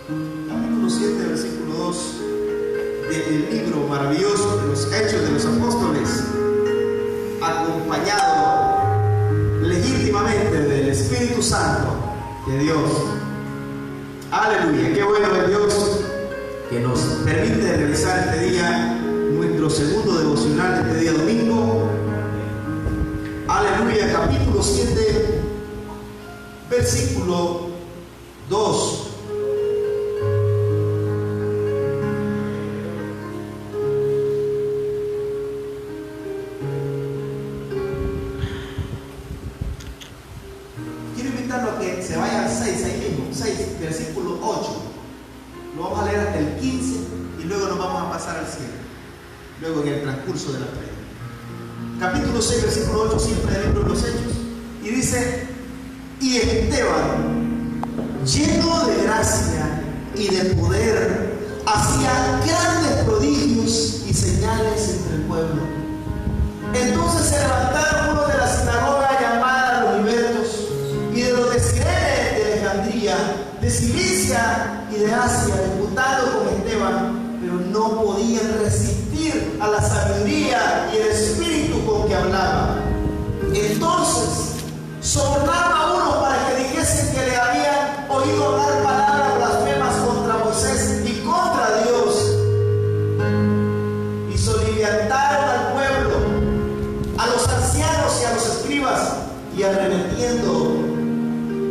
capítulo 7, versículo 2 del libro maravilloso de los Hechos de los Apóstoles, acompañado legítimamente del Espíritu Santo de Dios. Aleluya, qué bueno es Dios que nos permite realizar este día nuestro segundo devocional de este día domingo. Aleluya, capítulo 7, versículo 2. Quiero invitarlo a que se vaya al 6, ahí mismo, 6, versículo 8. Lo vamos a leer hasta el 15 y luego nos vamos a pasar al 7. Luego en el transcurso de la prédica. Capítulo 6, versículo 8, siempre del libro de los Hechos. Y dice: y Esteban, lleno de gracia y de poder, hacía grandes prodigios y señales entre el pueblo. Entonces se levantaron unos de la sinagoga llamada los libertos, y de los de Cirene, de Alejandría, de Cilicia y de Asia, disputando con Esteban, pero no podían resistir a la sabiduría y el espíritu con que hablaba. Entonces sobornaron a uno para que dijesen que le habían oído hablar palabras blasfemas contra Moisés y contra Dios, y soliviantaron al pueblo, a los ancianos y a los escribas, y arremetiendo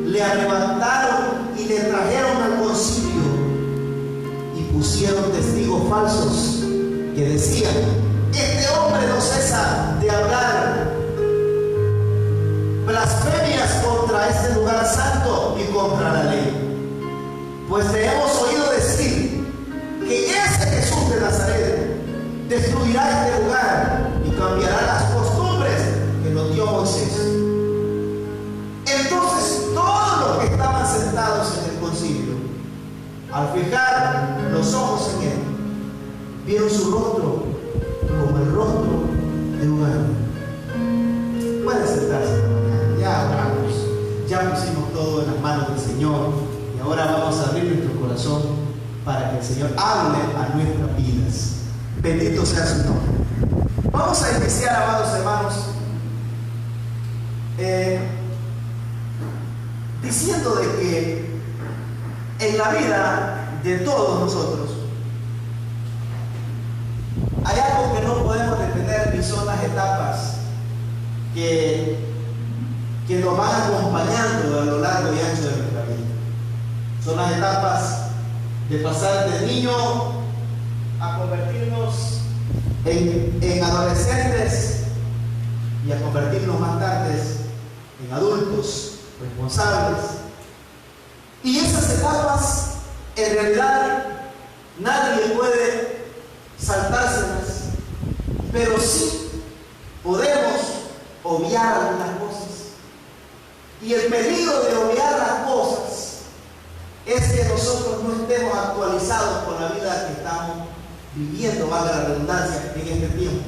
le arrebataron y le trajeron al concilio, y pusieron testigos falsos que decían: este hombre no cesa de hablar blasfemias contra este lugar santo y contra la ley. Pues le hemos oído decir que ese Jesús de Nazaret destruirá este lugar y cambiará las costumbres que nos dio Moisés. Entonces todos los que estaban sentados en el concilio, al fijar los ojos en él, vieron su rostro como el rostro de un ángel. Pueden sentarse. Ya oramos, ya pusimos todo en las manos del Señor, y ahora vamos a abrir nuestro corazón para que el Señor hable a nuestras vidas. Bendito sea su nombre. Vamos a iniciar, amados hermanos, diciendo de que en la vida de todos nosotros hay algo que no podemos detener, y son las etapas que nos van acompañando a lo largo y ancho de nuestra vida. Son las etapas de pasar de niño a convertirnos en adolescentes, y a convertirnos más tarde en adultos responsables. Y esas etapas, en realidad, nadie puede saltárselas, pero sí podemos obviar algunas cosas. Y el peligro de obviar las cosas es que nosotros no estemos actualizados con la vida que estamos viviendo, valga la redundancia, en este tiempo.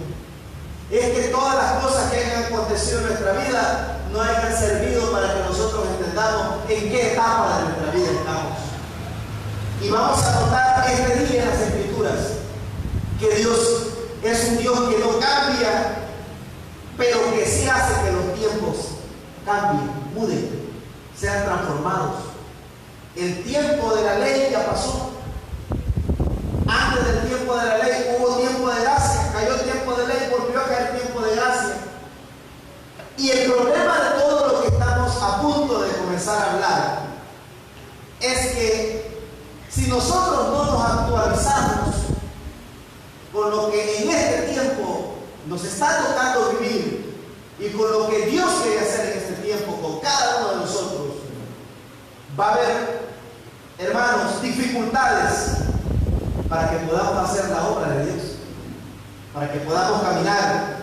Es que todas las cosas que hayan acontecido en nuestra vida no hayan servido para que nosotros entendamos en qué etapa de nuestra vida estamos. Y vamos a notar este día en las Escrituras que Dios es un Dios que no cambia, pero que sí hace que los tiempos cambien, muden, sean transformados. El tiempo de la ley ya pasó. Antes del tiempo de la ley hubo tiempo de gracia, cayó el tiempo de ley, volvió a caer tiempo de gracia. Y el problema de todo lo que estamos a punto de comenzar a hablar es que si nosotros no nos actualizamos con lo que en este tiempo nos está tocando vivir, y con lo que Dios quiere hacer en este tiempo con cada uno de nosotros, va a haber, hermanos, dificultades para que podamos hacer la obra de Dios, para que podamos caminar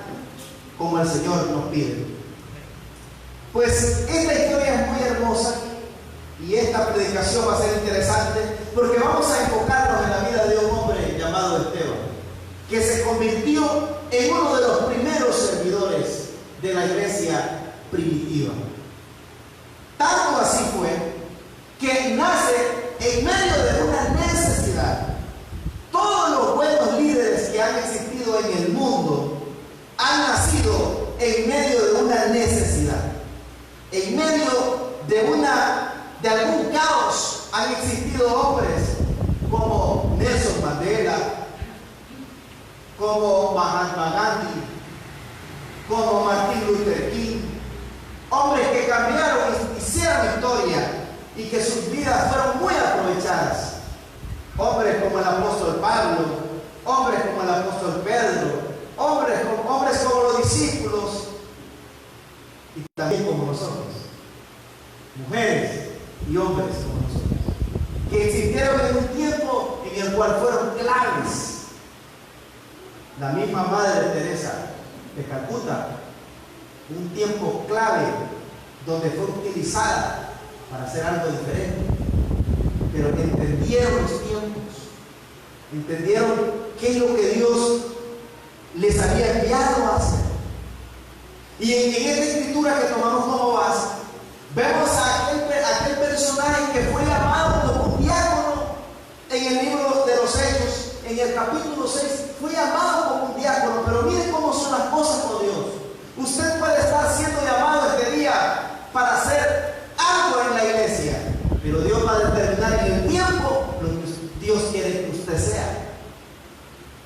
como el Señor nos pide. Pues esta historia es muy hermosa, y esta predicación va a ser interesante porque vamos a enfocarnos en la vida de un hombre llamado Esteban, que se convirtió en uno de los primeros servidores de la iglesia primitiva. Tanto así fue que nace en medio de una En medio de algún caos han existido hombres como Nelson Mandela, como Mahatma Gandhi, como Martin Luther King, hombres que cambiaron y hicieron historia y que sus vidas fueron muy aprovechadas. Hombres como el apóstol Pablo, hombres como el apóstol Pedro, hombres como los discípulos y también como nosotros, mujeres y hombres como nosotros, que existieron en un tiempo en el cual fueron claves. La misma Madre Teresa de Calcuta, un tiempo clave donde fue utilizada para hacer algo diferente, pero entendieron los tiempos, entendieron qué es lo que Dios les había enviado a hacer. Y en esta escritura que tomamos como base, vemos a aquel personaje que fue llamado como un diácono en el libro de los Hechos, en el capítulo 6, fue llamado como un diácono. Pero miren cómo son las cosas con Dios. Usted puede estar siendo llamado este día para hacer algo en la iglesia, pero Dios va a determinar en el tiempo lo que Dios quiere que usted sea.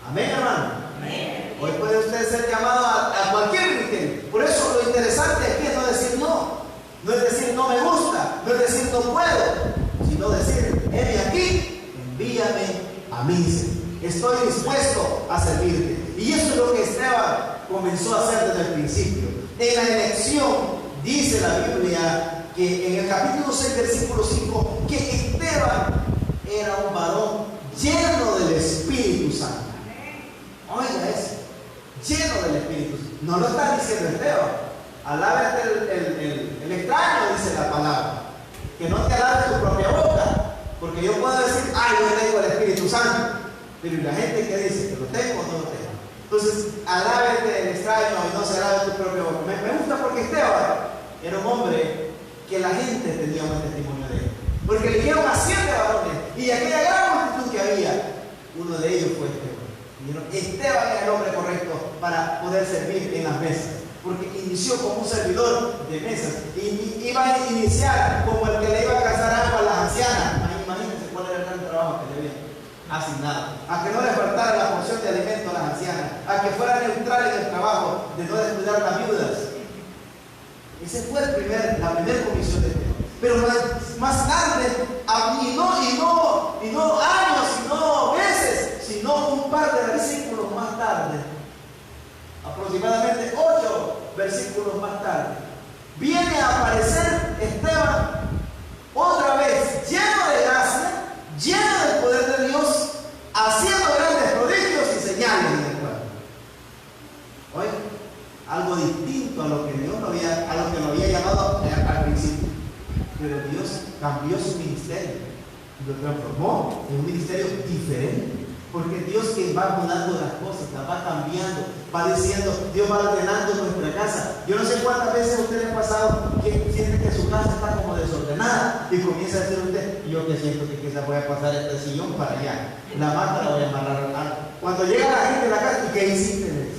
Amén, hermano. Amén. Hoy puede usted ser llamado a cualquier ministerio. Por eso lo interesante aquí es no decir no. No es decir no me gusta, no es decir no puedo, sino decir, heme aquí, envíame a mí. Estoy dispuesto a servirte. Y eso es lo que Esteban comenzó a hacer desde el principio. En la elección, dice la Biblia, que en el capítulo 6, versículo 5, que Esteban era un varón lleno del Espíritu Santo. Oiga eso, lleno del Espíritu Santo. No lo está diciendo Esteban. Alábate el extraño, dice la palabra. Que no te alabe tu propia boca. Porque yo puedo decir, ay, yo tengo el Espíritu Santo. Pero la gente que dice que lo tengo o no lo tengo. Entonces, alábate el extraño y no se alabe tu propia boca. Me gusta porque Esteban era un hombre que la gente tenía un testimonio de él. Porque eligieron a 7 varones. Y de aquella gran multitud que había, uno de ellos fue Esteban. Y Esteban era el hombre correcto para poder servir en las mesas. Porque inició como un servidor de mesas. Y iba a iniciar como el que le iba a cazar agua a las ancianas. Imagínense cuál era el gran trabajo que le había asignado. A que no le faltara la porción de alimento a las ancianas. A que fuera neutral en el trabajo, de no descuidar las viudas. Esa fue la primera comisión de Esteban. Pero más tarde, y no años, sino meses, sino un par de versículos más tarde, aproximadamente 8 versículos más tarde, viene a aparecer Esteban otra vez, lleno de gracia, lleno del poder de Dios, haciendo grandes prodigios y señales en el pueblo. Oye, algo distinto a lo que Dios lo había llamado al principio. Pero Dios cambió su ministerio, lo transformó en un ministerio diferente. Porque Dios que va mudando las cosas, las va cambiando, va diciendo, Dios va ordenando nuestra casa. Yo no sé cuántas veces a usted le ha pasado que siente que su casa está como desordenada y comienza a decir usted, yo que siento que quizás voy a pasar este sillón para allá, la manta la voy a amarrar al lado. Cuando llega la gente a la casa, ¿y qué hiciste?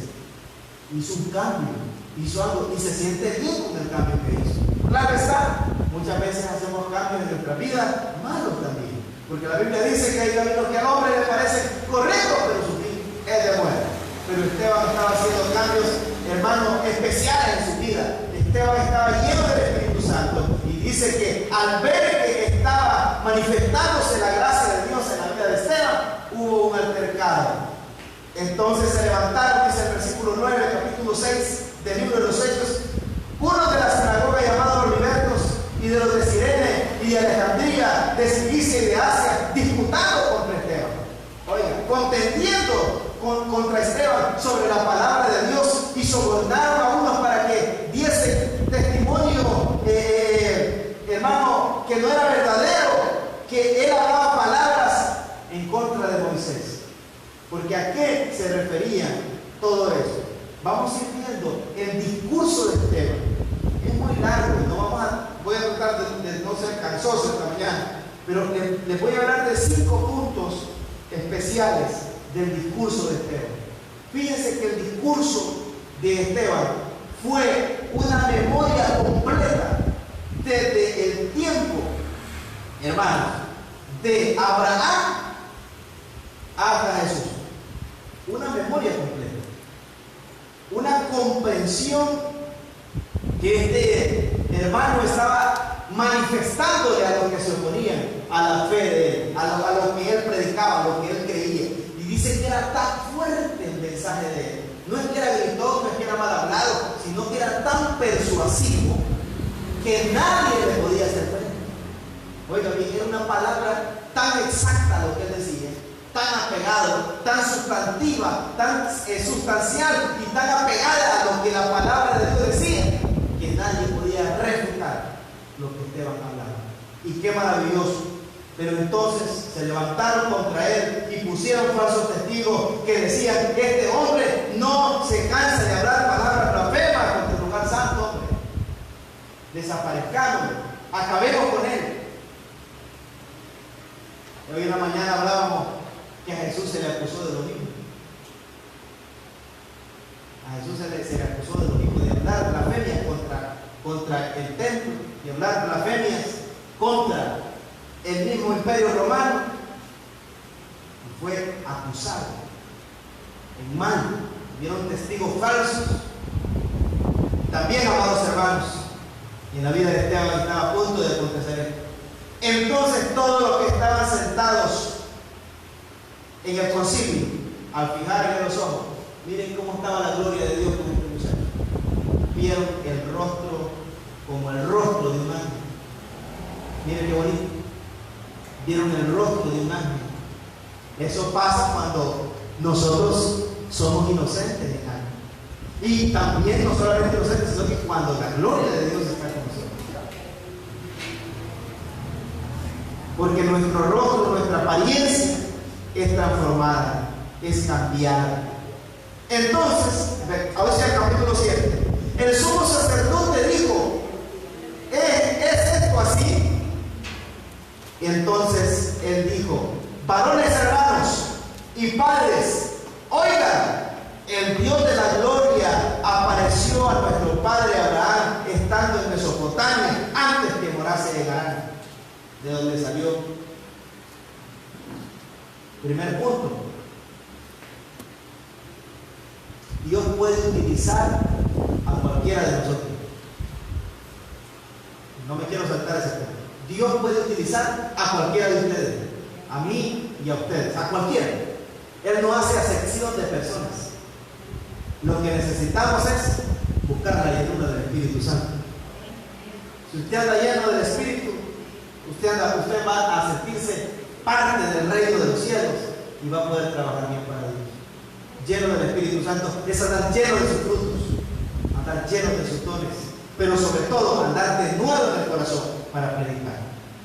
Hizo un cambio, hizo algo y se siente bien con el cambio que hizo. Claro está, muchas veces hacemos cambios en nuestra vida, malos también. Porque la Biblia dice que hay caminos que al hombre le parecen correctos, pero su fin es de muerte. Pero Esteban estaba haciendo cambios, hermanos, especiales en su vida. Esteban estaba lleno del Espíritu Santo. Y dice que al ver que estaba manifestándose la gracia de Dios en la vida de Esteban, hubo un altercado. Entonces se levantaron, dice el versículo 9, capítulo 6 del libro de los Hechos, uno de la sinagoga llamado los libertos y de los de Cirene y de Alejandría, de Cilicia y de Asia, disputando contra Esteban. Oiga, contendiendo contra Esteban sobre la palabra de Dios, y sobornaron a unos para que diese testimonio, hermano, que no era verdadero, que él hablaba palabras en contra de Moisés. Porque ¿a qué se refería todo eso? Vamos a ir viendo el discurso de Esteban. Es muy largo, voy a tratar de no ser cansoso esta mañana, pero les voy a hablar de 5 puntos especiales del discurso de Esteban. Fíjense que el discurso de Esteban fue una memoria completa desde el tiempo, hermanos, de Abraham hasta Jesús. Una memoria completa, una comprensión que este hermano estaba manifestándole a los que se oponían a la fe de él, a lo que él predicaba, a lo que él creía. Y dice que era tan fuerte el mensaje de él. No es que era gritón, no es que era mal hablado, sino que era tan persuasivo que nadie le podía hacer frente. Oiga bien, era una palabra tan exacta lo que él decía, tan apegado, tan sustantiva, tan sustancial y tan apegada a lo que la palabra de Dios decía, que nadie podía refutar lo que Esteban hablaba. Y qué maravilloso. Pero entonces se levantaron contra él y pusieron falsos testigos que decían: este hombre no se cansa de hablar palabras blasfemas contra el lugar santo. Hombre, desaparezcámoslo, acabemos con él. Hoy en la mañana hablábamos que a Jesús se le acusó de lo mismo. A Jesús se le acusó de lo mismo, de hablar blasfemias contra el templo, de hablar blasfemias contra el mismo imperio romano, y fue acusado en mal. Vieron testigos falsos. También, amados hermanos, en la vida de Esteban estaba a punto de acontecer esto. Entonces todos los que estaban sentados en el concilio, al fijar en los ojos, miren cómo estaba la gloria de Dios con este muchacho. Vieron el rostro como el rostro de un ángel. Miren qué bonito. Vieron el rostro de un ángel. Eso pasa cuando nosotros somos inocentes en algo. Y también no solamente inocentes, sino que cuando la gloria de Dios está con nosotros. Porque nuestro rostro, nuestra apariencia es transformada, es cambiada. Entonces, ahora sí, el capítulo 7. El sumo sacerdote dijo: ¿es esto así? Y entonces él dijo: varones hermanos y padres, oigan, el Dios de la gloria apareció a nuestro padre Abraham estando en Mesopotamia, antes que morase en Harán, de donde salió. Primer punto: Dios puede utilizar a cualquiera de nosotros. No me quiero saltar ese punto. Dios puede utilizar a cualquiera de ustedes, a mí y a ustedes, a cualquiera. Él no hace acepción de personas. Lo que necesitamos es buscar la llenura del Espíritu Santo. Si usted anda lleno del Espíritu, usted va a sentirse parte del reino de los cielos y va a poder trabajar bien para Dios. Lleno del Espíritu Santo es andar lleno de sus frutos, andar lleno de sus dones, pero sobre todo andar de nuevo en el corazón para predicar.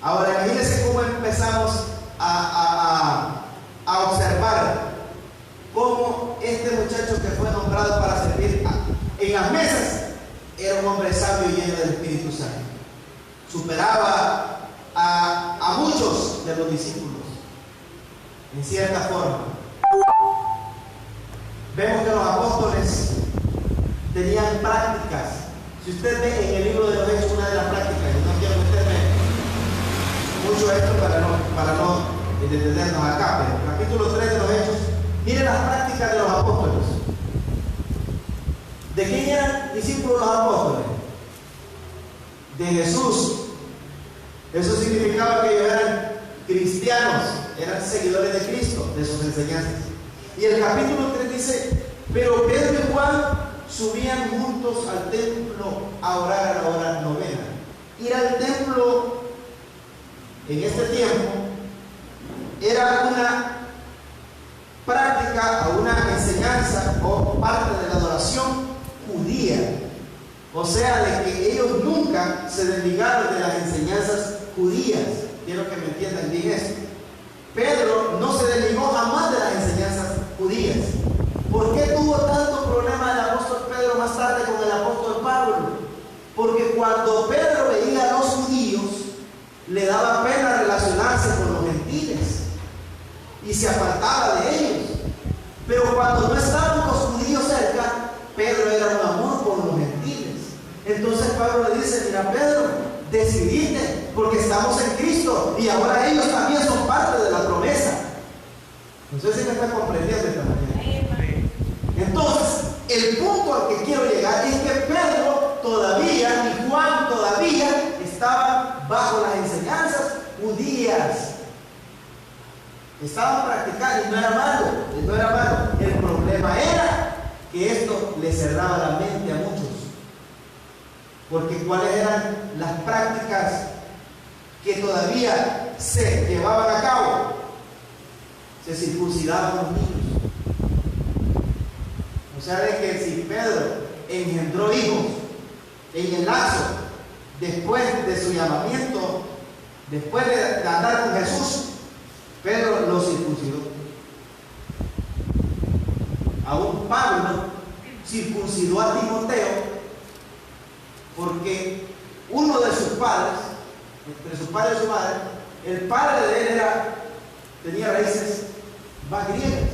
Ahora imagínense cómo empezamos a observar cómo este muchacho que fue nombrado para servir en las mesas era un hombre sabio y lleno del Espíritu Santo. Superaba a muchos de los discípulos en cierta forma. Vemos que los apóstoles tenían prácticas. Si usted ve en el libro de los Hechos una de las prácticas, y no quiero meterme mucho a esto para no detenernos acá, pero capítulo 3 de los Hechos, miren las prácticas de los apóstoles. ¿De quién eran discípulos los apóstoles? De Jesús. Eso significaba que ellos eran cristianos, eran seguidores de Cristo, de sus enseñanzas. Y el capítulo 3 dice: pero Pedro y Juan subían juntos al templo a orar a la hora novena. Ir al templo en este tiempo era una práctica o una enseñanza o parte de la adoración judía. O sea, de que ellos nunca se desligaron de las enseñanzas judías. Quiero que me entiendan bien esto. Pedro no se desligó jamás de las enseñanzas judías. ¿Por qué tuvo tanto problema el apóstol Pedro más tarde con el apóstol Pablo? Porque cuando Pedro veía a los judíos, le daba pena relacionarse con los gentiles y se apartaba de ellos. Pero cuando no estaban los judíos cerca, Pedro era un amor por los gentiles. Entonces Pablo le dice: mira Pedro, decidiste, porque estamos en Cristo y ahora ellos también son parte de la promesa. No sé si me está comprendiendo esta mañana. Entonces, el punto al que quiero llegar es que Pedro todavía y Juan todavía estaban bajo las enseñanzas judías. Estaban practicando, y no era malo, no era malo. El problema era que esto le cerraba la mente a muchos. Porque cuáles eran las prácticas que todavía se llevaban a cabo. Se circuncidaban los niños. O sea, de que si Pedro engendró hijos en el lapso después de su llamamiento, después de andar con Jesús, Pedro lo circuncidó. Aún Pablo circuncidó a Timoteo, porque uno de sus padres, entre su padre y su madre, el padre de él tenía raíces más griegas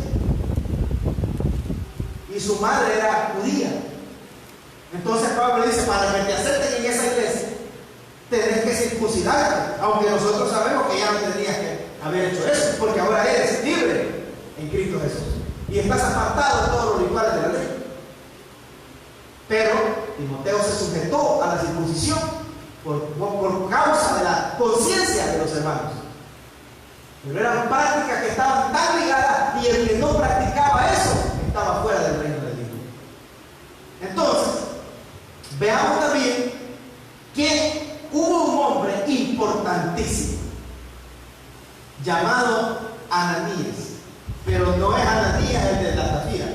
y su madre era judía. Entonces Pablo le dice: para que te acepten en esa iglesia tenés que circuncidarte, aunque nosotros sabemos que ya no tendrías que haber hecho eso, porque ahora eres libre en Cristo Jesús y estás apartado de todos los rituales de la ley. Pero Timoteo se sujetó a la circuncisión por causa de la conciencia de los hermanos. Pero eran prácticas que estaban tan ligadas, y el que no practicaba eso estaba fuera del reino de Dios. Entonces, veamos también que hubo un hombre importantísimo llamado Ananías, pero no es Ananías el de la Zafira,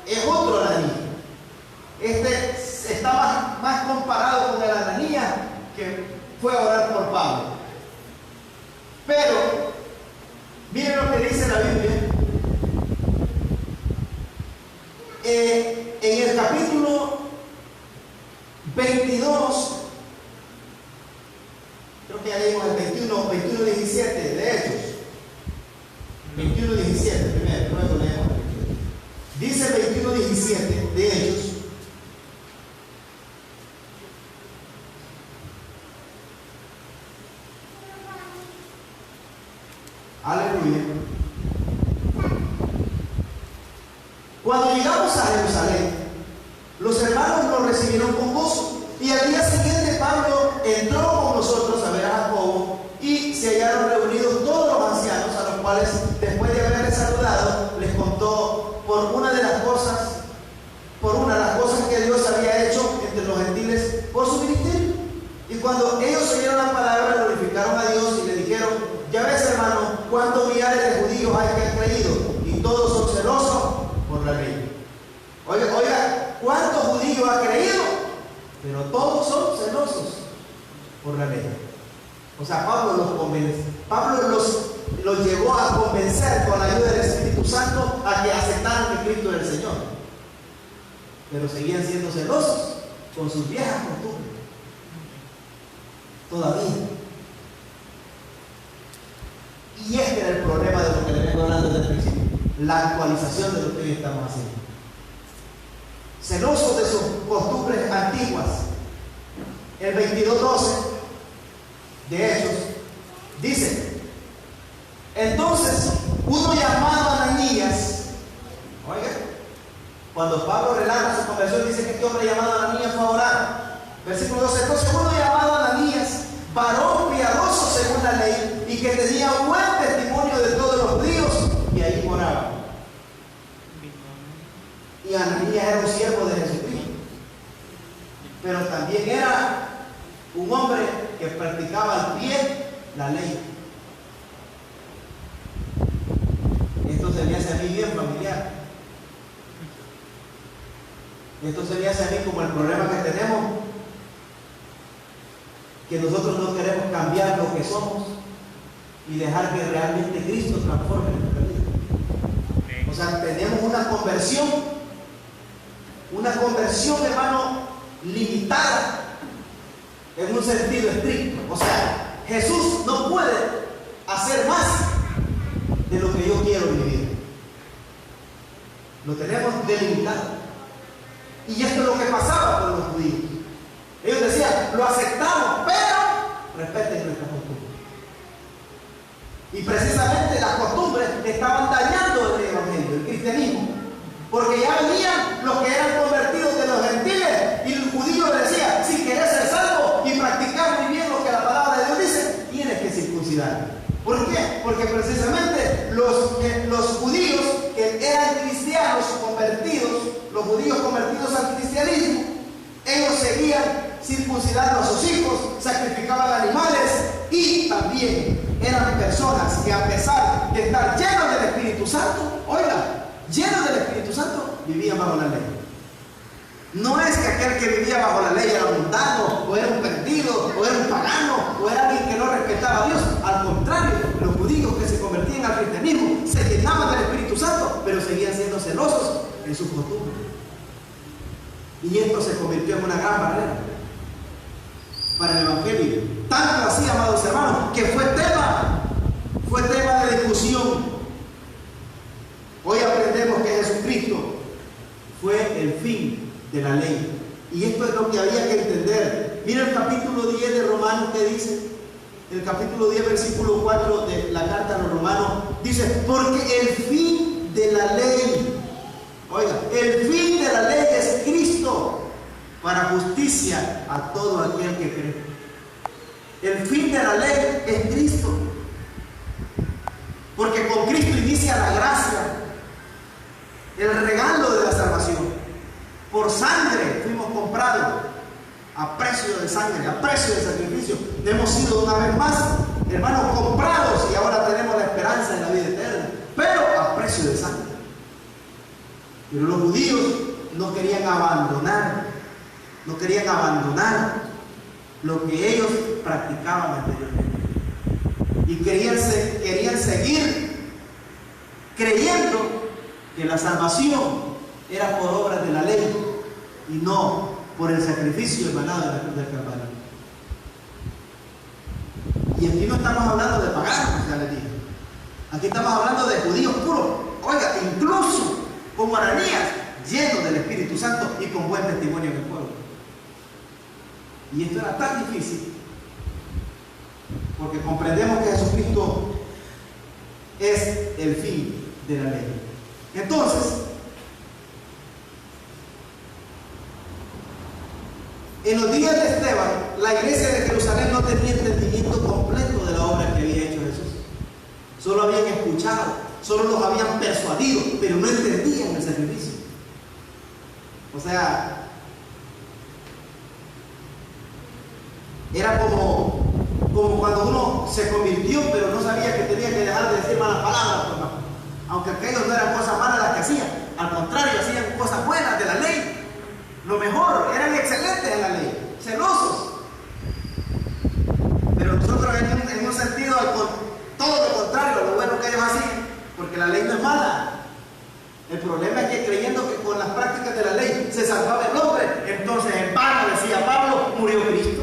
es otro Ananías. Este está más comparado con el Ananías que fue a orar por Pablo. Pero miren lo que dice la Biblia en el capítulo 22, creo que ya leímos el 21-17 de Hechos. 21-17 primero, luego leemos el 22. Dice 21-17 de Hechos: aleluya. Cuando llegamos a Jerusalén, los hermanos nos recibieron con gozo, y al día siguiente Pablo entró con nosotros a ver a Jacobo, y se hallaron reunidos todos los ancianos, a los cuales, después de haberles saludado, les contó por una de las cosas que Dios había hecho entre los gentiles por su ministerio. Y cuando ellos oyeron la palabra, glorificaron a Dios y le dijeron: ya ves, hermano, cuántos millares de judíos hay que han creído, y todos son celosos por la ley. Oiga, ¿cuántos judíos ha creído? Pero todos son celosos por la ley. O sea, Pablo los convence. Pablo los llevó a convencer con la ayuda del Espíritu Santo a que aceptaran que Cristo era el Señor. Pero seguían siendo celosos con sus viejas costumbres. Todavía. Y este era el problema de lo que le vengo hablando desde el principio: la actualización de lo que hoy estamos haciendo. Celosos de sus costumbres antiguas. El 22:12 de Hechos dice: entonces uno llamado Ananías, oiga, cuando Pablo relata su conversión, dice que este hombre llamado Ananías fue a orar. Versículo 12: entonces uno llamado Ananías, varón piadoso según la ley, y que tenía un buen testimonio de todos los judíos, y ahí moraba. Y Ananías era un siervo de Jesucristo, pero también era un hombre que practicaba al pie la ley. Esto se me hace a mí bien familiar. Esto se me hace a mí como el problema que tenemos, que nosotros no queremos cambiar lo que somos y dejar que realmente Cristo transforme nuestra vida. O sea, tenemos una conversión, hermano, limitada en un sentido estricto. O sea, Jesús no puede hacer más de lo que yo quiero vivir. Lo tenemos delimitado. Y esto es lo que pasaba con los judíos. Ellos decían: lo aceptamos, respeten nuestras costumbres. Y precisamente las costumbres estaban dañando el evangelio, el cristianismo. Porque ya venían los que eran convertidos de los gentiles y el judío le decía: si querés ser salvo y practicar muy bien lo que la palabra de Dios dice, tienes que circuncidar. ¿Por qué? Porque precisamente los judíos que eran cristianos convertidos, los judíos convertidos al cristianismo, ellos seguían circuncidando a sus hijos, sacrificaban animales y también eran personas que, a pesar de estar llenos del Espíritu Santo, oiga, llenos del Espíritu Santo, vivían bajo la ley. No es que aquel que vivía bajo la ley era mundano, o era un perdido, o era un pagano, o era alguien que no respetaba a Dios. Al contrario, los judíos que se convertían al cristianismo se llenaban del Espíritu Santo, pero seguían siendo celosos en sus costumbres. Y esto se convirtió en una gran barrera para el evangelio. Tanto así, amados hermanos, que fue tema de discusión. Hoy aprendemos que Jesucristo fue el fin de la ley. Y esto es lo que había que entender. Mira el capítulo 10 de Romanos, que dice, el capítulo 10, versículo 4 de la carta a los Romanos, dice: porque el fin de la ley, oiga, el fin de la ley es Cristo, para justicia a todo aquel que cree. El fin de la ley es Cristo, porque con Cristo inicia la gracia, el regalo de la salvación. Por sangre fuimos comprados, a precio de sangre, a precio de sacrificio. Hemos sido una vez más, hermanos, comprados, y ahora tenemos la esperanza de la vida eterna, pero a precio de sangre. Pero los judíos no querían abandonar lo que ellos practicaban anteriormente, y querían seguir creyendo que la salvación era por obras de la ley y no por el sacrificio emanado de la cruz del Calvario. Y aquí no estamos hablando de paganos, ya les dije. Aquí estamos hablando de judíos puros. Oiga, incluso como Ananías, llenos del Espíritu Santo y con buen testimonio en el pueblo. Y esto era tan difícil porque comprendemos que Jesucristo es el fin de la ley. Entonces, en los días de Esteban, la iglesia de Jerusalén no tenía entendimiento completo de la obra que había hecho Jesús. Solo habían escuchado, solo los habían persuadido, pero no entendían el sacrificio. O sea, era como cuando uno se convirtió, pero no sabía que tenía que dejar de decir malas palabras, hermano. Aunque aquellos no eran cosas malas las que hacían, al contrario, hacían cosas buenas de la ley. Lo mejor, eran excelentes en la ley, celosos. Pero nosotros en un sentido, todo lo contrario, lo bueno que ellos hacían, porque la ley no es mala. El problema es que creyendo que con las prácticas de la ley se salvaba el hombre, entonces en vano, decía Pablo, murió Cristo.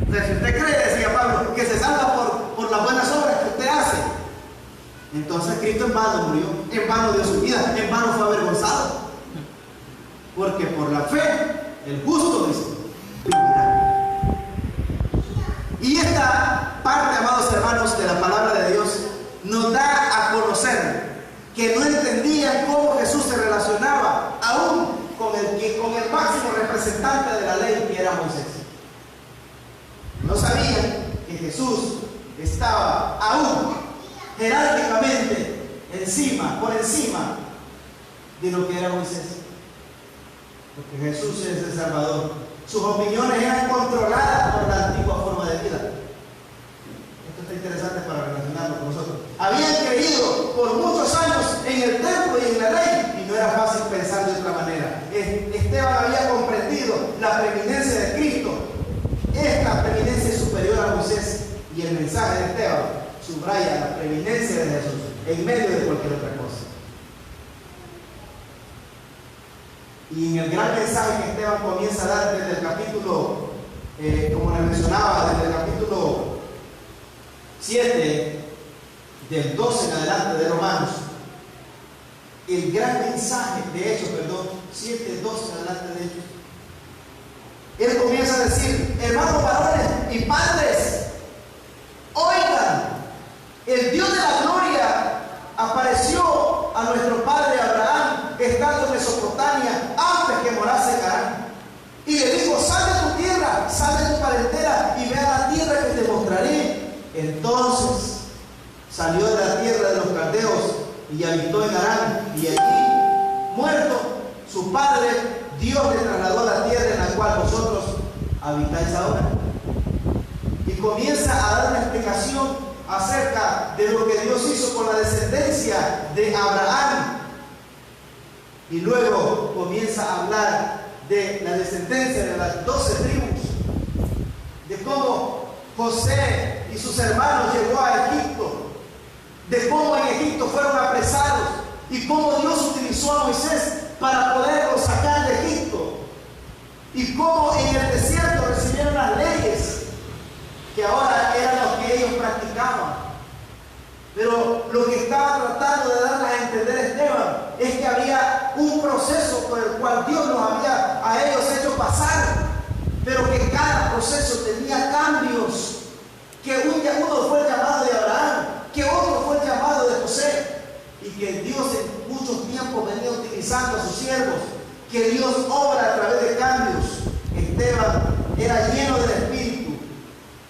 Entonces, si usted cree, decía Pablo, que se salva por las buenas obras que usted hace, entonces Cristo en vano murió, en vano dio su vida, en vano fue avergonzado. Porque por la fe, el justo dice, vivirá. Y esta parte, amados hermanos, de la palabra de Dios nos da a conocer que no entendían cómo Jesús se relacionaba aún con el máximo representante de la ley, que era Moisés. No sabían que Jesús estaba aún jerárquicamente por encima de lo que era Moisés. Porque Jesús es el Salvador. Sus opiniones eran controladas por la antigua forma de vida. Esto está interesante para relacionarlo con nosotros. Habían creído por muchos años en el templo y en la ley, y no era fácil pensar de otra manera. Esteban había comprendido la preeminencia de Cristo. Esta preeminencia es superior a Moisés, y el mensaje de Esteban subraya la preeminencia de Jesús en medio de cualquier otra cosa. Y en el gran mensaje que Esteban comienza a dar desde el capítulo, como les mencionaba, desde el capítulo 7, del 12 en adelante de Romanos, el gran mensaje de Hechos, 7, 12 en adelante de Hechos, él comienza a decir: hermanos varones, Y padres, oigan, el Dios de la gloria apareció a nuestro padre Abraham estando en Mesopotamia antes que morase en Harán. Y le dijo: sal de tu tierra, sal de tu parentela y ve a la tierra que te mostraré. Entonces salió de la tierra de los caldeos y habitó en Harán. Y allí, muerto su padre, Dios le trasladó a la tierra en la cual vosotros habitáis ahora. Y comienza a dar una explicación acerca de lo que Dios hizo con la descendencia de Abraham. Y luego comienza a hablar de la descendencia de las 12 tribus, de cómo José y sus hermanos llegó a Egipto, de cómo en Egipto fueron apresados y cómo Dios utilizó a Moisés para poderlos sacar de Egipto, y cómo en el desierto recibieron las leyes que ahora eran los que ellos practicaban. Pero lo que estaba tratando de darles a entender Esteban es que había un proceso por el cual Dios los había a ellos hecho pasar, pero que cada proceso tenía cambios, que uno fue el llamado de Abraham, que otro fue el llamado de José, y que Dios en muchos tiempos venía utilizando a sus siervos, que Dios obra a través de cambios. Esteban era lleno del Espíritu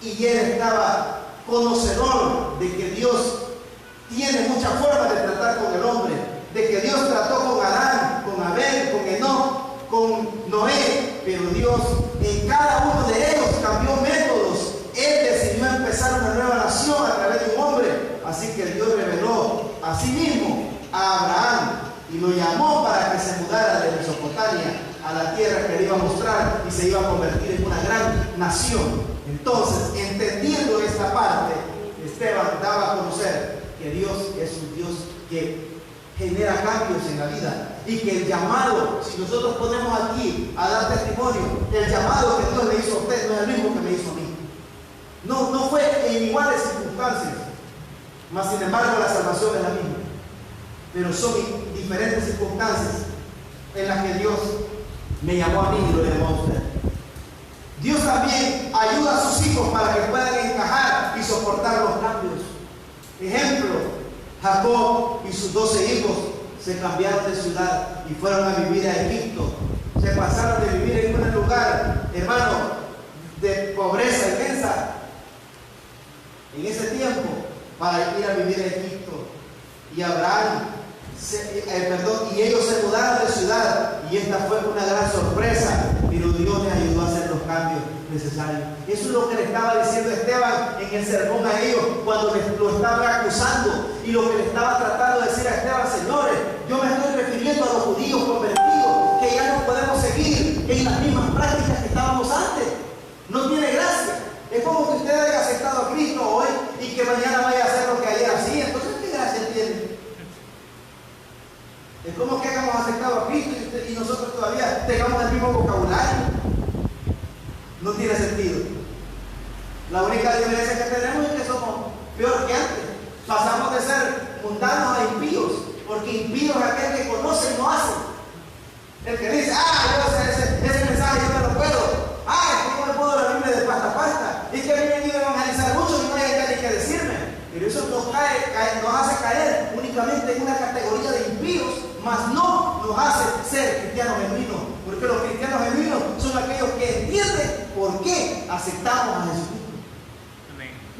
y él estaba conocedor de que Dios tiene muchas formas de tratar con el hombre, de que Dios trató con Adán, con Abel, con Enoc, con Noé, pero Dios en cada uno de ellos cambió métodos. Él decidió empezar una nueva nación a través de un hombre, así que Dios reveló a sí mismo a Abraham y lo llamó para que se mudara de Mesopotamia a la tierra que le iba a mostrar y se iba a convertir en una gran nación. Entonces, entendiendo esta parte, Esteban daba a conocer que Dios es un Dios que genera cambios en la vida, y que el llamado, si nosotros ponemos aquí a dar testimonio, el llamado que Dios le hizo a usted no es el mismo que me hizo a mí. No fue en iguales circunstancias, mas sin embargo la salvación es la misma, pero son diferentes circunstancias en las que Dios me llamó a mí y lo llamó a usted. Dios también ayuda a sus hijos para que puedan encajar y soportar los cambios. Ejemplo, Jacob y sus 12 hijos se cambiaron de ciudad y fueron a vivir a Egipto. Se pasaron de vivir en un lugar, hermano, de pobreza inmensa en ese tiempo, para ir a vivir a Egipto. Y Abraham, y ellos se mudaron de ciudad, y esta fue una gran sorpresa, pero Dios les ayudó a hacer los cambios necesarios. Eso es lo que le estaba diciendo Esteban en el sermón a ellos cuando lo estaban acusando, y lo que le estaba tratando de decir a Esteban: señores, yo me estoy refiriendo a los judíos convertidos, que ya no podemos seguir en las mismas prácticas que estábamos antes. No tiene gracia. Es como que usted haya aceptado a Cristo hoy y que mañana vaya a hacer lo que ayer hacía. Entonces, ¿qué gracia tiene? Es como que hayamos aceptado a Cristo y nosotros todavía tengamos el mismo vocabulario. No tiene sentido. La única diferencia que tenemos es que somos peor que antes. Pasamos de ser mundanos a impíos, porque impío es aquel que conoce y no hace. El que dice: ese mensaje yo me lo puedo. Yo me puedo la Biblia de pasta a pasta. Es que a mí me han ido a evangelizar mucho y no hay ni que decirme. Pero eso nos hace caer únicamente en una categoría de impíos, mas no nos hace ser cristianos genuinos. Porque los cristianos genuinos son aquellos que entienden por qué aceptamos a Jesucristo.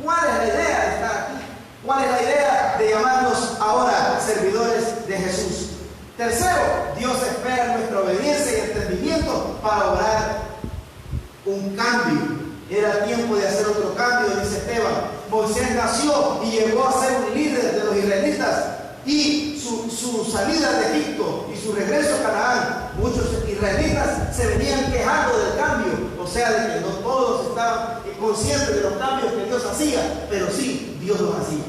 ¿Cuál es la idea de estar aquí? ¿Cuál es la idea de llamarnos ahora servidores de Jesús? Tercero, Dios espera nuestra obediencia y entendimiento para obrar un cambio. Era tiempo de hacer otro cambio, dice Esteban. Moisés nació y llegó a ser un líder de los israelitas, y su salida de Egipto y su regreso a Canaán, muchos israelitas se venían quejando del cambio, o sea, de que no todos estaban conscientes de los cambios que Dios hacía, pero sí, Dios los hacía.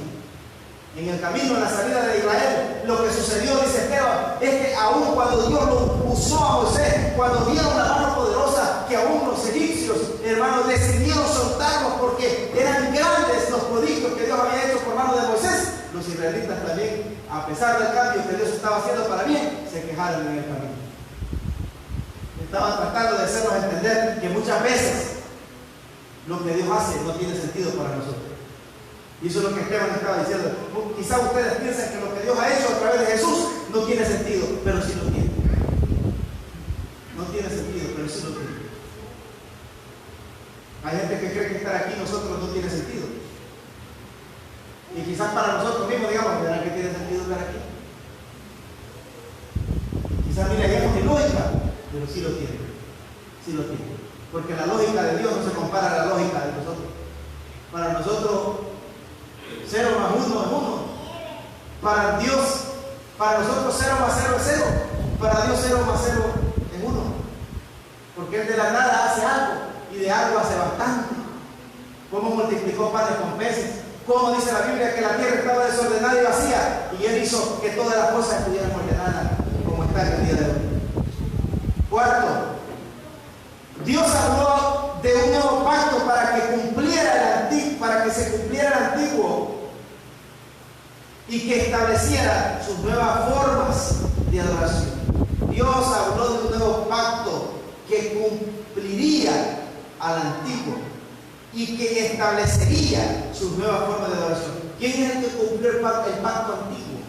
En el camino, en la salida de Israel, lo que sucedió, dice Esteban, es que aún cuando Dios lo usó a Moisés, cuando vieron la mano poderosa, que aún los egipcios, hermanos, decidieron soltarlos porque eran grandes los prodigios que Dios había hecho por mano de Moisés, los israelitas también, a pesar del cambio que Dios estaba haciendo para bien, se quejaron en el camino. Estaban tratando de hacernos entender que muchas veces lo que Dios hace no tiene sentido para nosotros. Y eso es lo que Esteban estaba diciendo. Quizás ustedes piensan que lo que Dios ha hecho a través de Jesús no tiene sentido, pero sí lo tiene. No tiene sentido, pero sí lo tiene. Hay gente que cree que estar aquí nosotros no tiene sentido. Y quizás para nosotros mismos digamos, ¿verdad que tiene sentido estar aquí? Quizás miremos ilógica, pero sí lo tiene. Sí lo tiene. Porque la lógica de Dios no se compara a la lógica de nosotros. Para nosotros, 0 más 1 es 1. Para Dios, para nosotros 0 más 0 es 0. Para Dios 0 más 0 es 1. Porque Él de la nada hace algo y de algo hace bastante. Cómo multiplicó panes con peces. Cómo dice la Biblia que la tierra estaba desordenada y vacía. Y Él hizo que todas las cosas estuvieran ordenadas como está en el día de hoy. Cuarto, Dios habló de un nuevo pacto para que se cumpliera el antiguo y que estableciera sus nuevas formas de adoración. Dios habló de un nuevo pacto que cumpliría al antiguo y que establecería sus nuevas formas de adoración. ¿Quién es el que cumplió el pacto antiguo?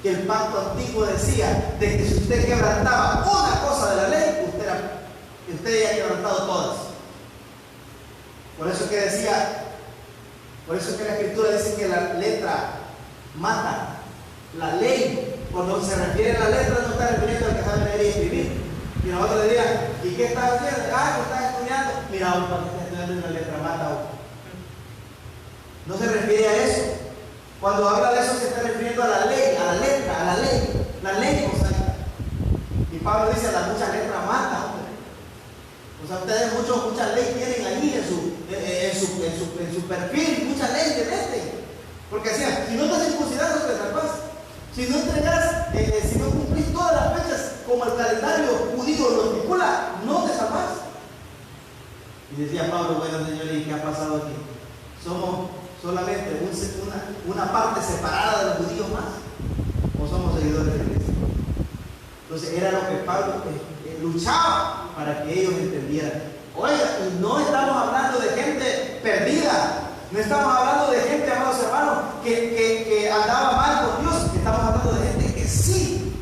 Que el pacto antiguo decía de que si usted quebrantaba una cosa de la ley, usted ya ha quebrantado todas. Por eso que la Escritura dice que la letra mata. La ley, cuando se refiere a la letra, no está refiriendo al que sabe leer y escribir. Y nosotros le dirían, ¿y qué estás haciendo? Ah, que estás estudiando. Mira, para que estás estudiando una letra mata. No se refiere a eso. Cuando habla de eso se está refiriendo a la ley, a la letra, a la ley. La ley mosaica. Y Pablo dice, la mucha letra mata. O sea, ustedes muchas leyes tienen ahí en su perfil, muchas leyes de meten. Porque decían, si no estás circuncidado, te salvas. Si no entregas, si no cumplís todas las fechas como el calendario judío lo estipula, no te salvas. Y decía Pablo, bueno señores, ¿y qué ha pasado aquí? ¿Somos solamente una parte separada de los judíos más? ¿O somos seguidores de la iglesia? Entonces era lo que Pablo luchaba para que ellos entendieran. Oiga, y no estamos hablando de gente perdida, no estamos hablando de gente, amados hermanos, que andaba mal con Dios. Estamos hablando de gente que sí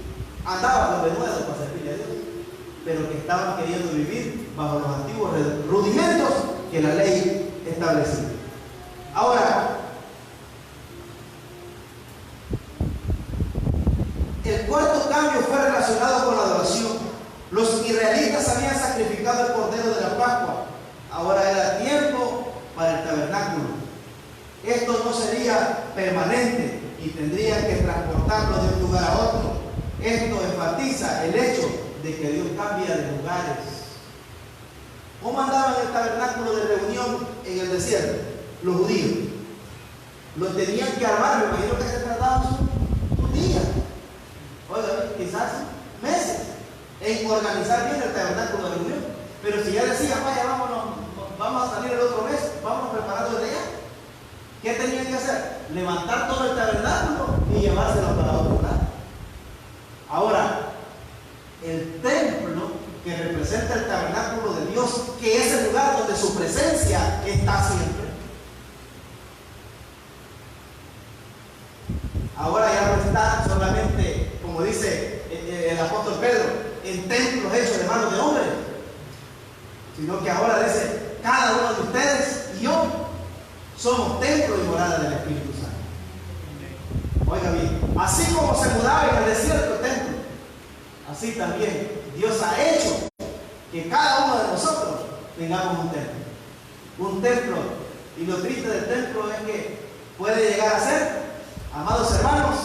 andaba con denuedo para servirle a Dios, pero que estaban queriendo vivir bajo los antiguos rudimentos que la ley establecía. Ahora, el cuarto cambio fue relacionado con la adoración. Los israelitas habían sacrificado el cordero de la Pascua. Ahora era tiempo para el tabernáculo. Esto no sería permanente y tendrían que transportarlo de un lugar a otro. Esto enfatiza el hecho de que Dios cambia de lugares. ¿Cómo andaban en el tabernáculo de reunión en el desierto? Los judíos. Lo tenían que armar, me imagino que se tardaban un día. Oiga, quizás meses en organizar bien el tabernáculo de reunión. Pero si ya decían, vaya, vamos a salir el otro mes, vamos preparando desde allá. ¿Qué tenían que hacer? Levantar todo el tabernáculo y llevárselo para otro lado. Ahora, el templo que representa el tabernáculo de Dios, que es el lugar donde su presencia está siempre. Ahora ya no está solamente, como dice el apóstol Pedro, en templos hechos de manos de hombres, sino que ahora dice, cada uno de ustedes y yo somos templo y morada del Espíritu Santo. Oiga bien, así como se mudaba en el desierto el templo, así también Dios ha hecho que cada uno de nosotros tengamos un templo. Un templo, y lo triste del templo es que puede llegar a ser, amados hermanos,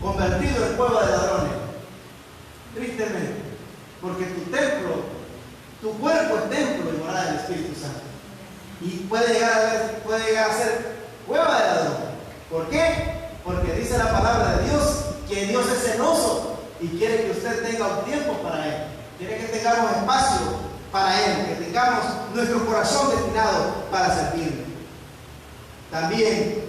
convertido en cueva de ladrones. Tristemente, porque tu templo, tu cuerpo es templo y morada del Espíritu Santo. Y puede llegar a ser cueva de ladrones. ¿Por qué? Porque dice la palabra de Dios que Dios es celoso y quiere que usted tenga un tiempo para Él. Quiere que tengamos espacio para Él, que tengamos nuestro corazón destinado para servirle. También,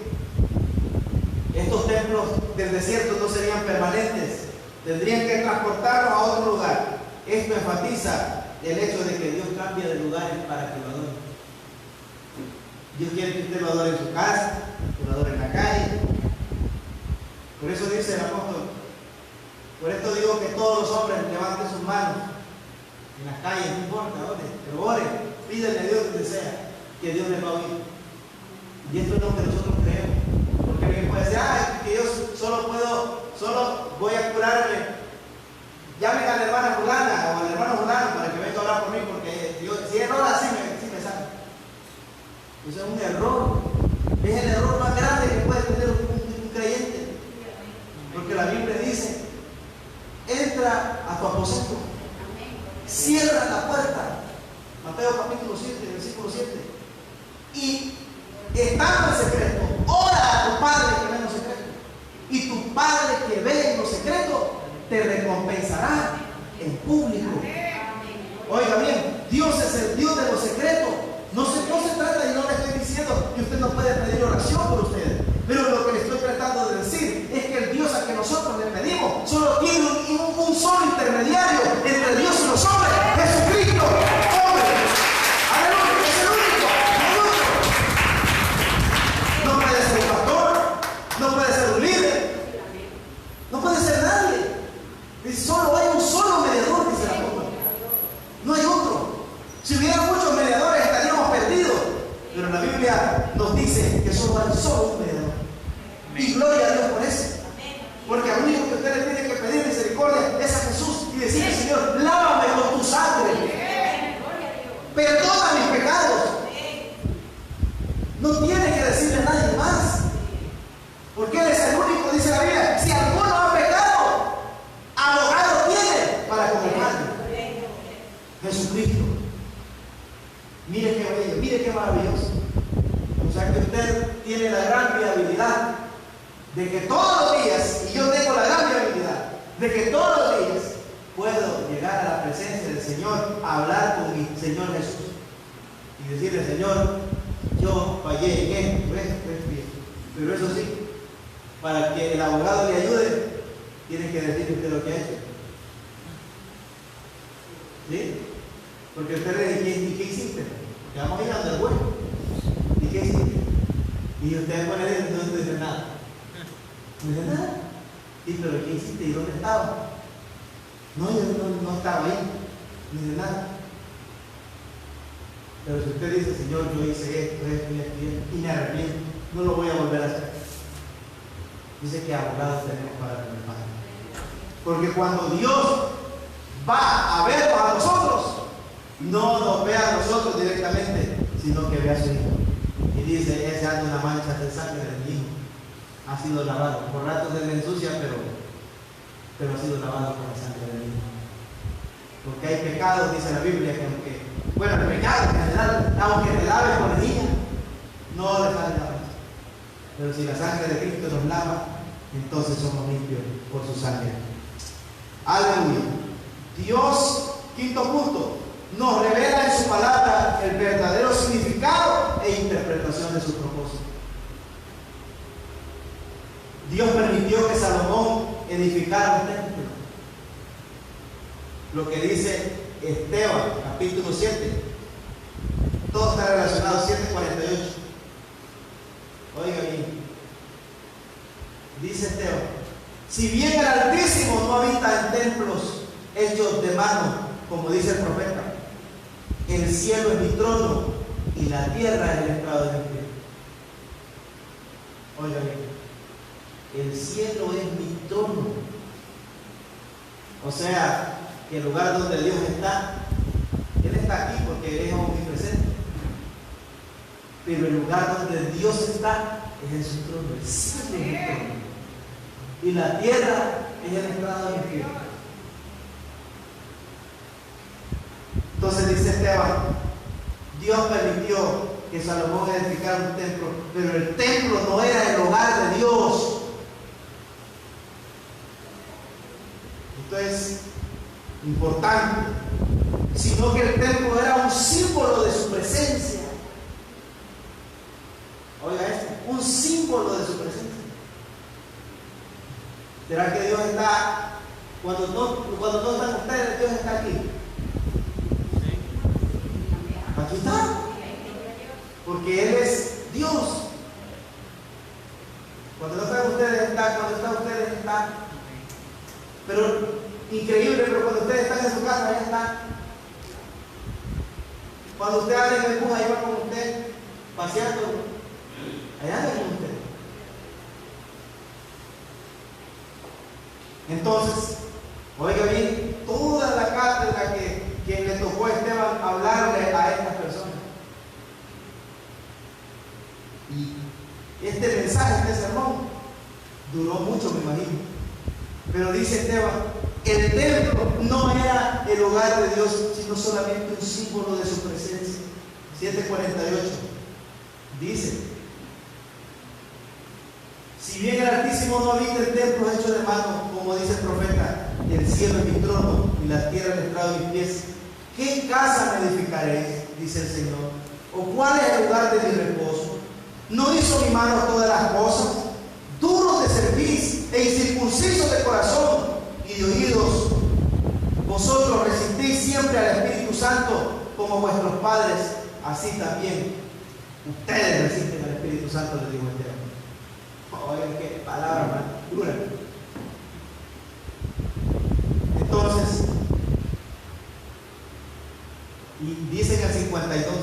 estos templos del desierto no serían permanentes, tendrían que transportarlos a otro lugar. Esto enfatiza el hecho de que Dios cambia de lugares para que lo adoren. Dios quiere que usted lo adore en su casa, que lo adore en la calle. Por eso dice el apóstol, por esto digo que todos los hombres levanten sus manos en las calles, no importa dónde, pero oren, pídenle a Dios donde sea, que Dios les va a oír. Y esto es lo que nosotros creemos. Porque alguien puede decir, que yo solo voy a curarme. Llamen a la hermana fulana o al hermano fulano para que venga a orar por mí, porque Dios, si él ora así me sana. Eso es un error. Es el error más grande que puede tener un creyente. Porque la Biblia dice, entra a tu aposento, cierra la puerta. Mateo capítulo 7, versículo 7. Y estando en secreto, ora a tu Padre que ve en lo secreto. Y tu Padre que ve en lo secreto te recompensará en público. Oiga bien, Dios es el Dios de los secretos. No se trata, y no le estoy diciendo que usted no puede pedir oración por usted, pero lo que le estoy tratando de decir es que el Dios al que nosotros le pedimos solo tiene un solo intermediario entre Dios y los hombres: Jesucristo, hombre. Aleluya, es el único, no hay otro. No puede ser un pastor, no puede ser un líder, no puede ser nadie. Dice, solo hay un solo mediador, dice la Biblia. No hay otro. Si hubiera muchos mediadores estaríamos perdidos. Pero la Biblia nos dice que solo hay solo un mediador. Y gloria a Dios por eso. Porque al único que usted le tiene que pedir misericordia es a Jesús y decirle: Señor, lávame con tu sangre. Perdona mis pecados. No tiene que decirle a nadie más. Porque Él es el único, dice la Biblia. Si alguno ha pecado, abogado tiene para con el Padre: Jesucristo. Mire qué bello, mire qué maravilloso. O sea que usted tiene la gran viabilidad de que todos los días, y yo tengo la gran viabilidad de que todos los días puedo llegar a la presencia del Señor, a hablar con mi Señor Jesús y decirle: Señor, yo fallé en esto, pero eso sí, para que el abogado le ayude, tiene que decirle usted lo que ha hecho. ¿Sí? Porque usted le dice: ¿y qué hiciste? Porque vamos a ir al juez. ¿Y qué hiciste? Y usted pone dentro, no dice nada. No dice nada. ¿Y pero qué hiciste? ¿Y dónde estaba? No, yo no estaba ahí. No dice nada. Pero si usted dice: Señor, yo hice esto, y me arrepiento, no lo voy a volver a hacer. Dice que abogados tenemos para con el Padre. Porque cuando Dios va a vernos a nosotros, no nos ve a nosotros directamente, sino que ve a su Hijo. Y dice: ese anda una mancha de sangre de mi Hijo. Ha sido lavado. Por ratos se le ensucia, pero ha sido lavado con la sangre de mi Hijo. Porque hay pecados, dice la Biblia, que el pecado en general, aunque te laves con lejía, no le sale la mancha. Pero si la sangre de Cristo nos lava, entonces somos limpios por su sangre. Aleluya. Dios, quinto punto, nos revela en su palabra el verdadero significado e interpretación de su propósito. Dios permitió que Salomón edificara un templo. Lo que dice Esteban, capítulo 7. Todo está relacionado, 7:48. Oiga bien. Dice Esteban: si bien el Altísimo no habita en templos hechos de mano, como dice el profeta, el cielo es mi trono y la tierra es el estrado de mi pie. Oiga bien, el cielo es mi trono. O sea, que el lugar donde Dios está, Él está aquí porque Él es omnipresente. Pero el lugar donde Dios está es en su trono. El cielo es mi trono y la tierra es el estrado de mi pie. Entonces dice Esteban: Dios permitió que Salomón edificara un templo, pero el templo no era el hogar de Dios. Esto es importante, sino que el templo era un símbolo de su presencia. Oiga esto, un símbolo de su presencia. ¿Será que Dios está, cuando no están ustedes, Dios está aquí? Aquí está. porque Él es Dios. Cuando no están ustedes está, cuando están ustedes está. Pero increíble, pero cuando ustedes están en su casa, allá está. Cuando usted abre el empuja, ahí va con usted, paseando, allá anda con usted. Entonces, oiga bien, toda la cátedra que le tocó a Esteban hablarle a estas personas. Y este mensaje, este sermón, duró mucho, me imagino. Pero dice Esteban, el templo no era el hogar de Dios, sino solamente un símbolo de su presencia. 7:48 dice: si bien el Altísimo no habita en templos hechos de mano, como dice el profeta, el cielo es mi trono y la tierra el estrado de mis pies, ¿qué casa me edificaréis? Dice el Señor. ¿O cuál es el lugar de mi reposo? ¿No hizo mi mano todas las cosas? Duros de cerviz e incircuncisos de corazón y de oídos, vosotros resistís siempre al Espíritu Santo como vuestros padres, así también ustedes resisten al Espíritu Santo, les digo Esteban. Oigan, qué palabra más dura. Entonces, y dice en el 52,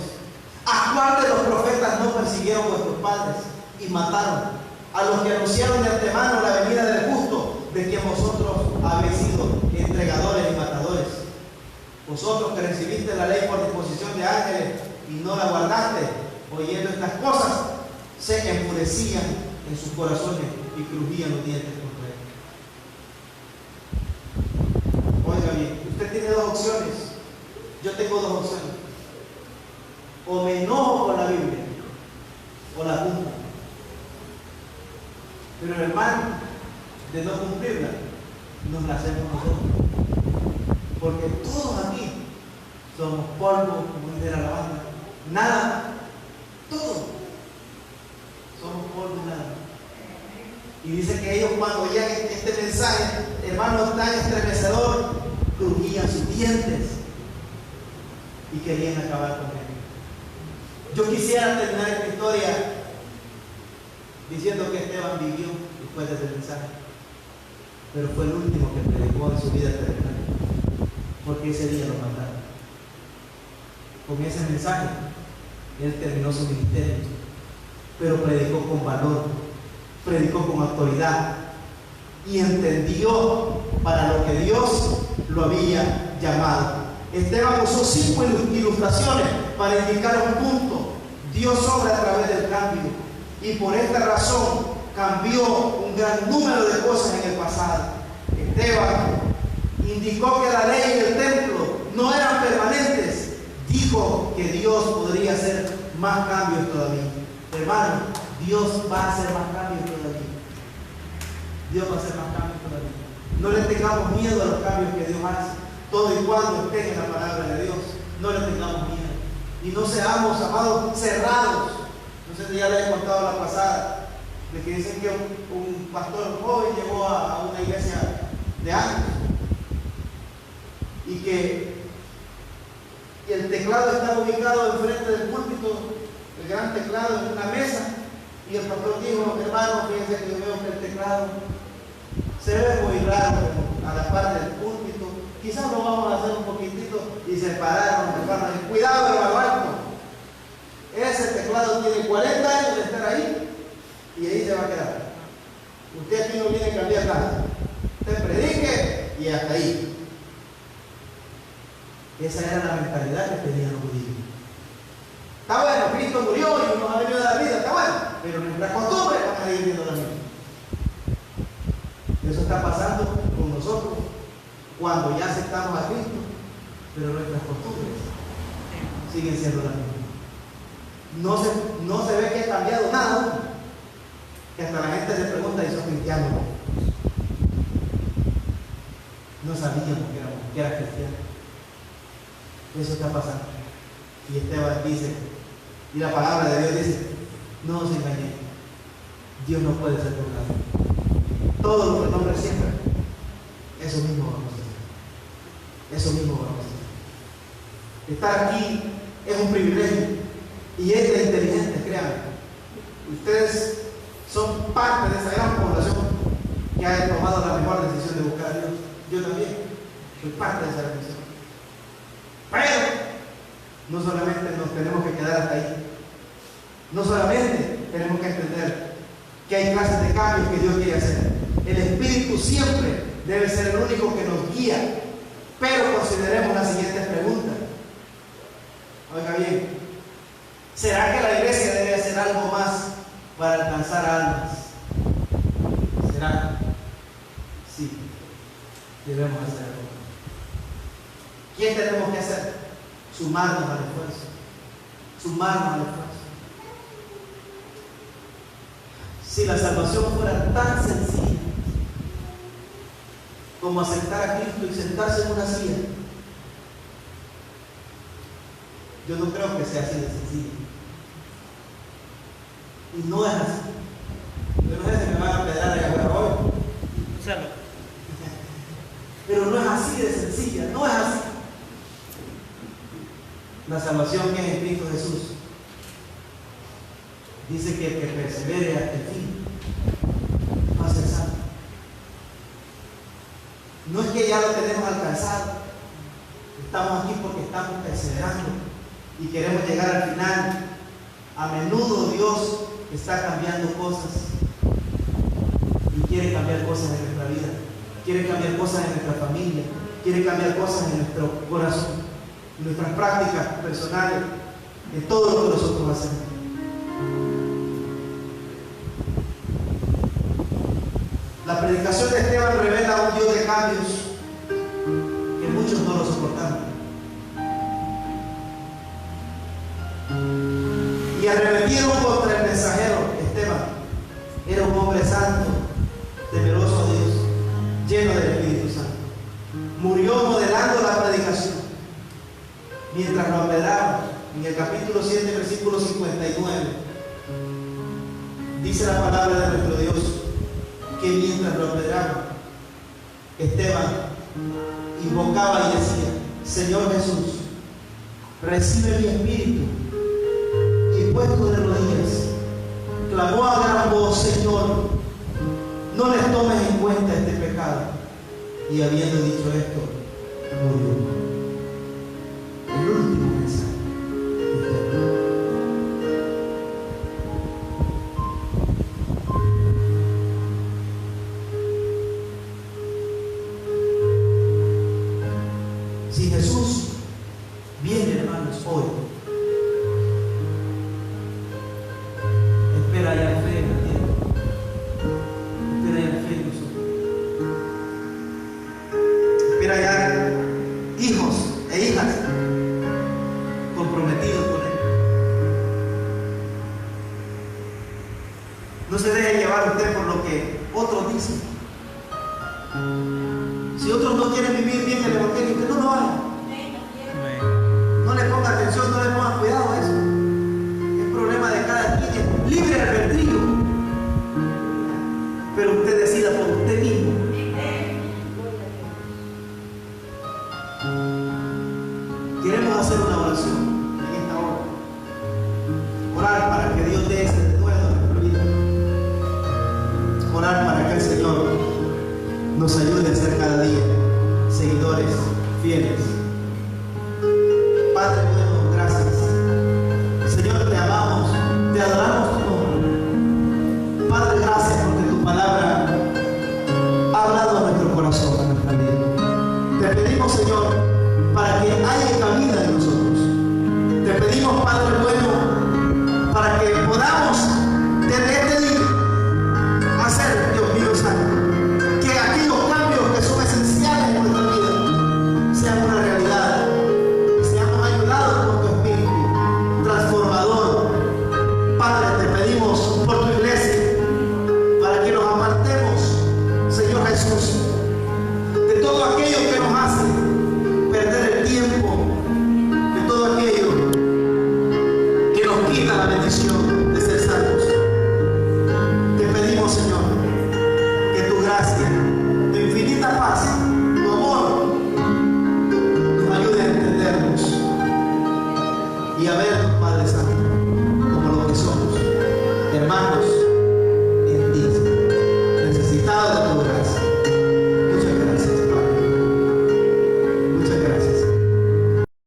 ¿a cuál de los profetas no persiguieron vuestros padres y mataron? A los que anunciaron de antemano la venida del justo, de quien vosotros habéis sido entregadores y matadores. Vosotros que recibiste la ley por disposición de ángeles y no la guardaste, oyendo estas cosas, se enfurecían en sus corazones y crujían los dientes contra él. Oiga bien, usted tiene dos opciones. Yo tengo dos opciones. O me enojo con la Biblia, o la cumplo. Pero el mal de no cumplirla, nos la hacemos nosotros. Porque todos aquí somos polvo, como dice la alabanza. Nada, todo. Somos polvo y nada. Y dice que ellos cuando oían este mensaje, hermano, tan estremecedor, crujían sus dientes y querían acabar con él. Yo quisiera terminar esta historia diciendo que Esteban vivió después de este mensaje, pero fue el último que predicó en su vida terrenal, porque ese día lo mataron. Con ese mensaje, él terminó su ministerio, pero predicó con valor, predicó con autoridad y entendió para lo que Dios lo había llamado. Esteban usó 5 ilustraciones para indicar un punto. Dios obra a través del cambio, y por esta razón cambió un gran número de cosas en el pasado. Esteban indicó que la ley y el templo no eran permanentes. Dijo que Dios podría hacer más cambios todavía. Hermano, Dios va a hacer más cambios todavía. Dios va a hacer más cambios todavía. No le tengamos miedo a los cambios que Dios hace, todo y cuando estén en la palabra de Dios. No le tengamos miedo. Y no seamos, amados, cerrados. No sé si ya les he contado la pasada, de que dicen que un pastor joven llegó a una iglesia de años y que el teclado estaba ubicado enfrente del púlpito, el gran teclado en una mesa, y el pastor dijo: hermano, fíjense que yo veo que el teclado se ve muy raro a la parte del púlpito, quizás lo vamos a hacer un poquitito, y se pararon los hermanos. Cuidado, hermano, ese teclado tiene 40 años de estar ahí y ahí se va a quedar. Usted aquí no viene a cambiar nada. Usted predique y hasta ahí. Esa era la mentalidad que tenían los judíos. Está bueno, Cristo murió y nos ha venido a dar vida, está bueno, pero nuestras costumbres van a seguir viendo la misma. Eso está pasando con nosotros cuando ya aceptamos a Cristo, pero nuestras costumbres siguen siendo las mismas. No se ve que ha cambiado nada aún. Que hasta la gente se pregunta: ¿y sos cristiano? No sabíamos que era cristiano. Eso está pasando. Y Esteban dice, y la palabra de Dios dice: no os engañéis, Dios no puede ser burlado. Todo lo que el hombre siembra, eso mismo vamos a hacer. Eso mismo vamos a hacer. Estar aquí es un privilegio, Y es de inteligente, créanme. Ustedes son parte de esa gran población que ha tomado la mejor decisión de buscar a Dios. Yo también soy parte de esa decisión. Pero no solamente nos tenemos que quedar hasta ahí. No solamente tenemos que entender que hay clases de cambios que Dios quiere hacer. El Espíritu siempre debe ser el único que nos guía. Pero consideremos las siguientes preguntas. Oiga bien, ¿será que la iglesia debe hacer algo más para alcanzar almas? ¿Será? Sí, debemos hacer algo más. ¿Qué tenemos que hacer? Sumarnos al esfuerzo. Sumarnos al esfuerzo. Si la salvación fuera tan sencilla como aceptar a Cristo y sentarse en una silla, yo no creo que sea así de sencillo. Y no es así. Yo no sé si me van a pedar de agarrar hoy. Pero no es así de sencilla, no es así. La salvación que es en Cristo Jesús dice que el que persevere hasta el fin va a ser salvo. No es que ya lo tenemos alcanzado, estamos aquí porque estamos perseverando y queremos llegar al final. A menudo Dios está cambiando cosas y quiere cambiar cosas en nuestra vida, quiere cambiar cosas en nuestra familia, quiere cambiar cosas en nuestro corazón, en nuestras prácticas personales, en todo lo que nosotros hacemos. La predicación de Esteban revela un Dios de cambios que muchos no lo soportaron. Y arremetieron contra el mensajero. Esteban era un hombre santo, temeroso a Dios, lleno del Espíritu Santo. Murió modelando la predicación mientras lo apedreaban. En el capítulo 7, versículo 59, dice la palabra de nuestro Dios que mientras lo apedreaban, Esteban invocaba y decía: Señor Jesús, recibe mi espíritu. Y puesto de rodillas, clamó a gran voz: Señor, no les tomes en cuenta este pecado. Y habiendo dicho esto, murió. El último mensaje de Esteban. Si Jesús viene, hermanos, hoy, espera haya fe en la tierra, espera haya fe en nosotros, espera haya hijos e hijas comprometidos con Él. No se deje llevar usted por lo que otros dicen. Si otros no quieren vivir bien el evangelio, usted no lo haga. No le ponga atención, no le ponga cuidado a eso. Es problema de cada quien, es libre albedrío. Pero usted decida por usted mismo. Queremos hacer una oración en esta hora. Orar para que Dios dé este nuevo en nuestra vida. Orar para que el Señor nos ayude a ser cada día seguidores fieles. Padre bueno, gracias. Señor, te amamos, te adoramos tu nombre. Padre, gracias porque tu palabra ha hablado a nuestro corazón, a nuestra vida. Te pedimos, Señor, para que haya cabida en nosotros. Te pedimos, Padre bueno, para que podamos desde este día hacer, Dios mío santo, que aquellos cambios que son esenciales en nuestra vida sean una realidad y seamos ayudados por tu Espíritu transformador. Padre, te pedimos por tu iglesia para que nos apartemos, Señor Jesús, de todo aquello que nos hace perder el tiempo, de todo aquello que nos quita la bendición de ser salvos. Te pedimos, Señor, que tu gracia, tu infinita paz